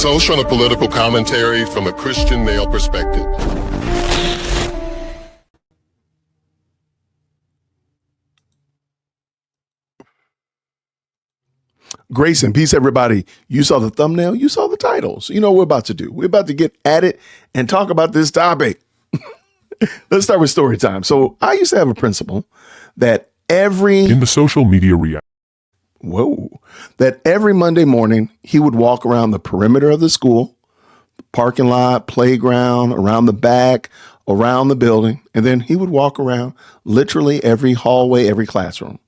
social and political commentary from a Christian male perspective. Grace and peace, everybody. You saw the thumbnail, you saw the titles. You know what we're about to do. We're about to get at it and talk about this topic. Let's start with story time. So I used to have a principle that in the social media that every Monday morning he would walk around the perimeter of the school, parking lot, playground, around the back, around the building, and then he would walk around literally every hallway, every classroom.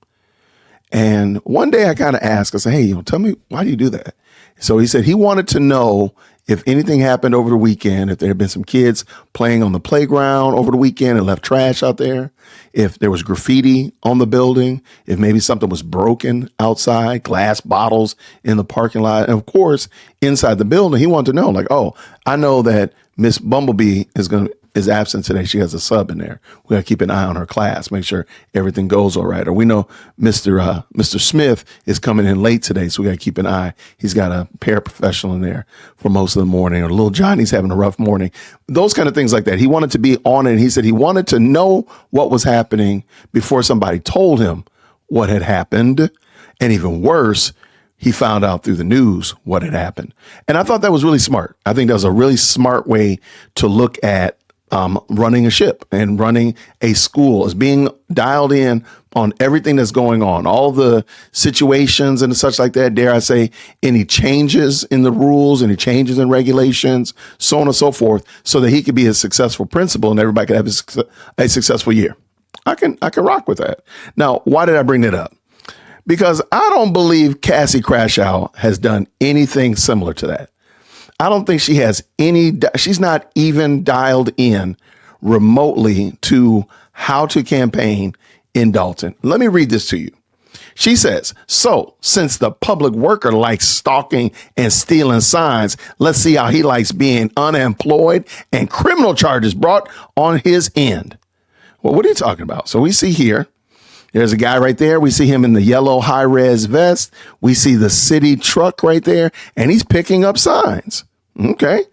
And one day I kind of asked, I said, hey, tell me, why do you do that? So he said he wanted to know if anything happened over the weekend, if there had been some kids playing on the playground over the weekend and left trash out there, if there was graffiti on the building, if maybe something was broken outside, glass bottles in the parking lot. And of course, inside the building, he wanted to know, like, oh, I know that Miss Bumblebee is absent today. She has a sub in there. We got to keep an eye on her class, make sure everything goes all right. Or we know Mr. Smith is coming in late today, so we got to keep an eye. He's got a paraprofessional in there for most of the morning. Or little Johnny's having a rough morning. Those kind of things like that. He wanted to be on it. And he said he wanted to know what was happening before somebody told him what had happened. And even worse, he found out through the news what had happened. And I thought that was really smart. I think that was a really smart way to look at running a ship and running a school, is being dialed in on everything that's going on, all the situations and such like that. Dare I say, any changes in the rules, any changes in regulations, so on and so forth, so that he could be a successful principal and everybody could have a successful year. I can rock with that. Now, why did I bring that up? Because I don't believe Cassie Crash Out has done anything similar to that. I don't think she has she's not even dialed in remotely to how to campaign in Dalton. Let me read this to you. She says, so since the public worker likes stalking and stealing signs, let's see how he likes being unemployed and criminal charges brought on his end. Well, what are you talking about? So we see here, there's a guy right there. We see him in the yellow high-res vest. We see the city truck right there, and he's picking up signs. Okay.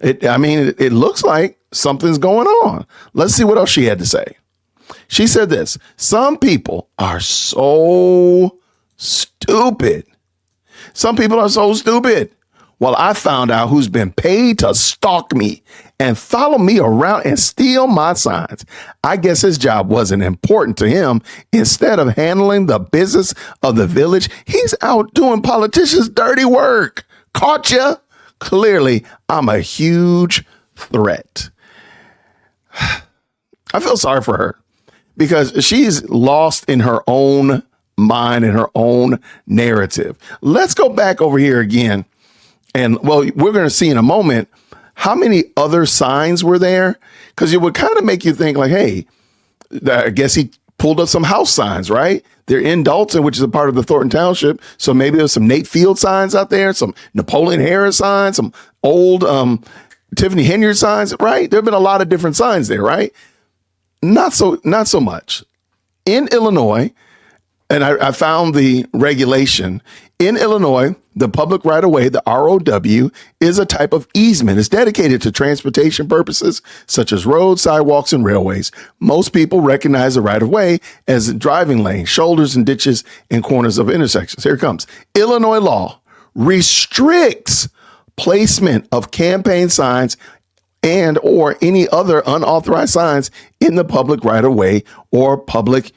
It looks like something's going on. Let's see what else she had to say. She said this: some people are so stupid. Some people are so stupid. Well, I found out who's been paid to stalk me and follow me around and steal my signs. I guess his job wasn't important to him. Instead of handling the business of the village, he's out doing politicians' dirty work. Caught ya? Clearly, I'm a huge threat. I feel sorry for her because she's lost in her own mind and her own narrative. Let's go back over here again. And well, we're going to see in a moment how many other signs were there, because it would kind of make you think like, hey, I guess he pulled up some house signs, right? They're in Dalton, which is a part of the Thornton Township. So maybe there's some Nate Field signs out there, some Napoleon Harris signs, some old Tiffany Henyard signs, right? There have been a lot of different signs there, right? Not so much. In Illinois, and I found the regulation, in Illinois, the public right-of-way, the ROW, is a type of easement. It's dedicated to transportation purposes, such as roads, sidewalks, and railways. Most people recognize the right-of-way as a driving lane, shoulders and ditches, and corners of intersections. Here it comes. Illinois law restricts placement of campaign signs and or any other unauthorized signs in the public right-of-way or public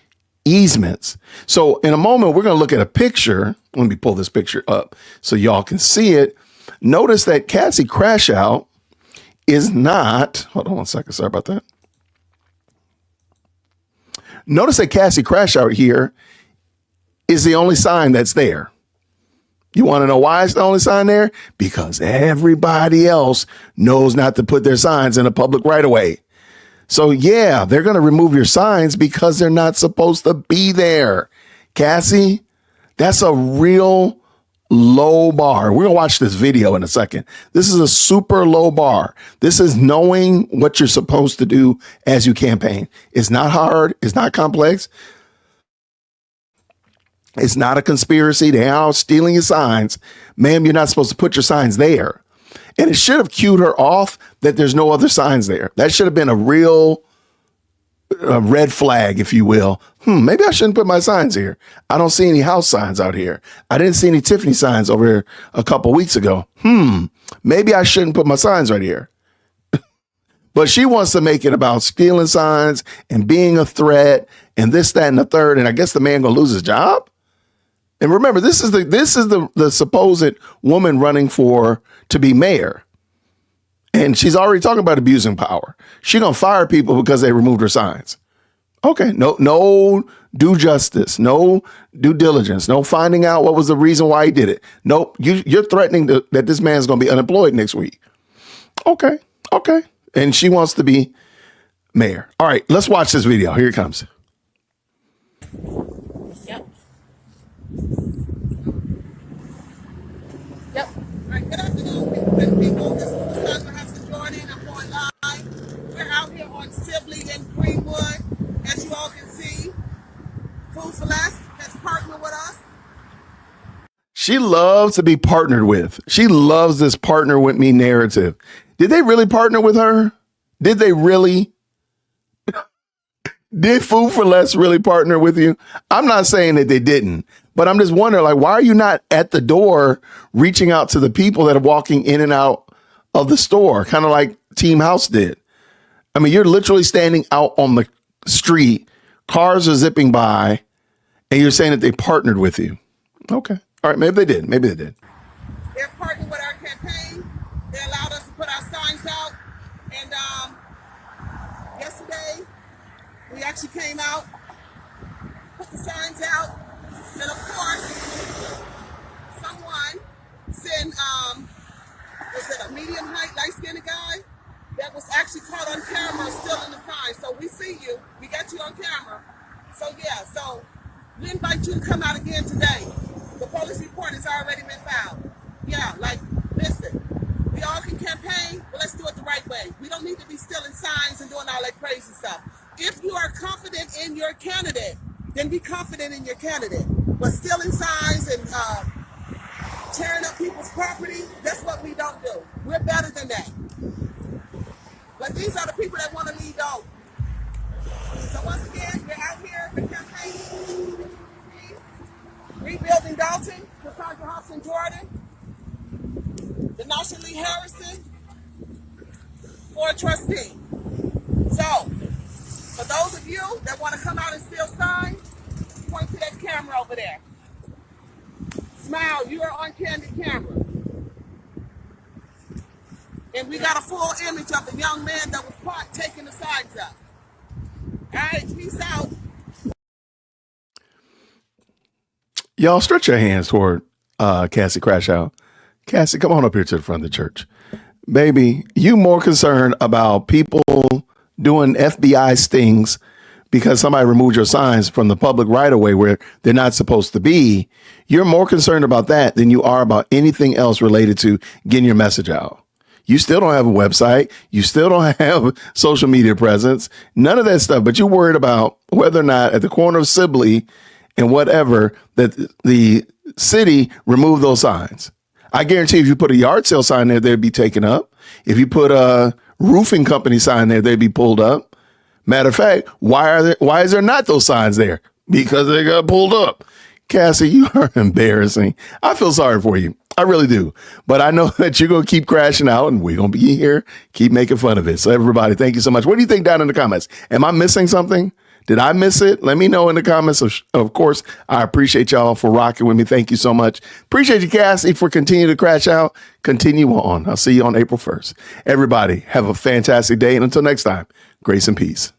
easements. So in a moment, we're going to look at a picture. Let me pull this picture up so y'all can see it. Notice that Cassie Crash Out is not, hold on one second, sorry about that. Notice that Cassie Crash Out here is the only sign that's there. You want to know why it's the only sign there? Because everybody else knows not to put their signs in a public right of way. So yeah, they're going to remove your signs because they're not supposed to be there. Cassie, that's a real low bar. We're going to watch this video in a second. This is a super low bar. This is knowing what you're supposed to do as you campaign. It's not hard. It's not complex. It's not a conspiracy. They're out stealing your signs. Ma'am, you're not supposed to put your signs there. And it should have cued her off that there's no other signs there. That should have been a real red flag, if you will. Maybe I shouldn't put my signs here. I don't see any house signs out here. I didn't see any Tiffany signs over here a couple weeks ago. Maybe I shouldn't put my signs right here. But she wants to make it about stealing signs and being a threat and this, that, and the third. And I guess the man gonna lose his job. And remember, this is the supposed woman running to be mayor. And she's already talking about abusing power. She's gonna fire people because they removed her signs. Okay, no due justice, no due diligence, no finding out what was the reason why he did it. Nope, you're threatening that this man's gonna be unemployed next week. Okay. And she wants to be mayor. All right, let's watch this video. Here it comes. Yep. All right, good afternoon, people. This is Cassandra Hopson-Jordan. I'm going live. We're out here on Sibley and Greenwood. As you all can see, Food for Less has partnered with us. She loves to be partnered with. She loves this partner with me narrative. Did they really partner with her? Did they really? Did Food for Less really partner with you? I'm not saying that they didn't, but I'm just wondering, like, why are you not at the door reaching out to the people that are walking in and out of the store, kind of like Team House did? I mean, you're literally standing out on the street, cars are zipping by, and you're saying that they partnered with you. Okay. All right, maybe they did. They're partnering with our campaign. They allowed us to put our signs out. And yesterday, we actually came out, put the signs out. And of course, someone sent, was it a medium height, light-skinned guy that was actually caught on camera still in the sign. So we see you. We got you on camera. So we invite you to come out again today. The police report has already been filed. Listen, we all can campaign, but let's do it the right way. We don't need to be stealing signs and doing all that crazy stuff. If you are confident in your candidate, then be confident in your candidate. But stealing signs and tearing up people's property, that's what we don't do. We're better than that. But these are the people that want to lead out. So once again, we're out here for campaigning. Rebuilding Dalton, Cassandra Hopson-Jordan, Denasha Lee Harrison, for a trustee. So, for those of you that want to come out and steal signs, point to that camera over there. Smile, you are on candid camera. And we got a full image of the young man that was caught taking the signs up. All right, peace out. Y'all stretch your hands toward Cassie Crash Out. Cassie, come on up here to the front of the church. Baby, you more concerned about people doing FBI stings because somebody removed your signs from the public right of way where they're not supposed to be. You're more concerned about that than you are about anything else related to getting your message out. You still don't have a website. You still don't have social media presence. None of that stuff. But you're worried about whether or not at the corner of Sibley and whatever that the city removed those signs. I guarantee if you put a yard sale sign there, they'd be taken up. If you put a roofing company sign there, they'd be pulled up. Matter of fact, why is there not those signs there? Because they got pulled up. Cassie, you are embarrassing. I feel sorry for you. I really do. But I know that you're going to keep crashing out and we're going to be here, keep making fun of it. So everybody, thank you so much. What do you think down in the comments? Am I missing something? Did I miss it? Let me know in the comments. Of course, I appreciate y'all for rocking with me. Thank you so much. Appreciate you, Cassie, for continuing to crash out. Continue on. I'll see you on April 1st. Everybody, have a fantastic day. And until next time, grace and peace.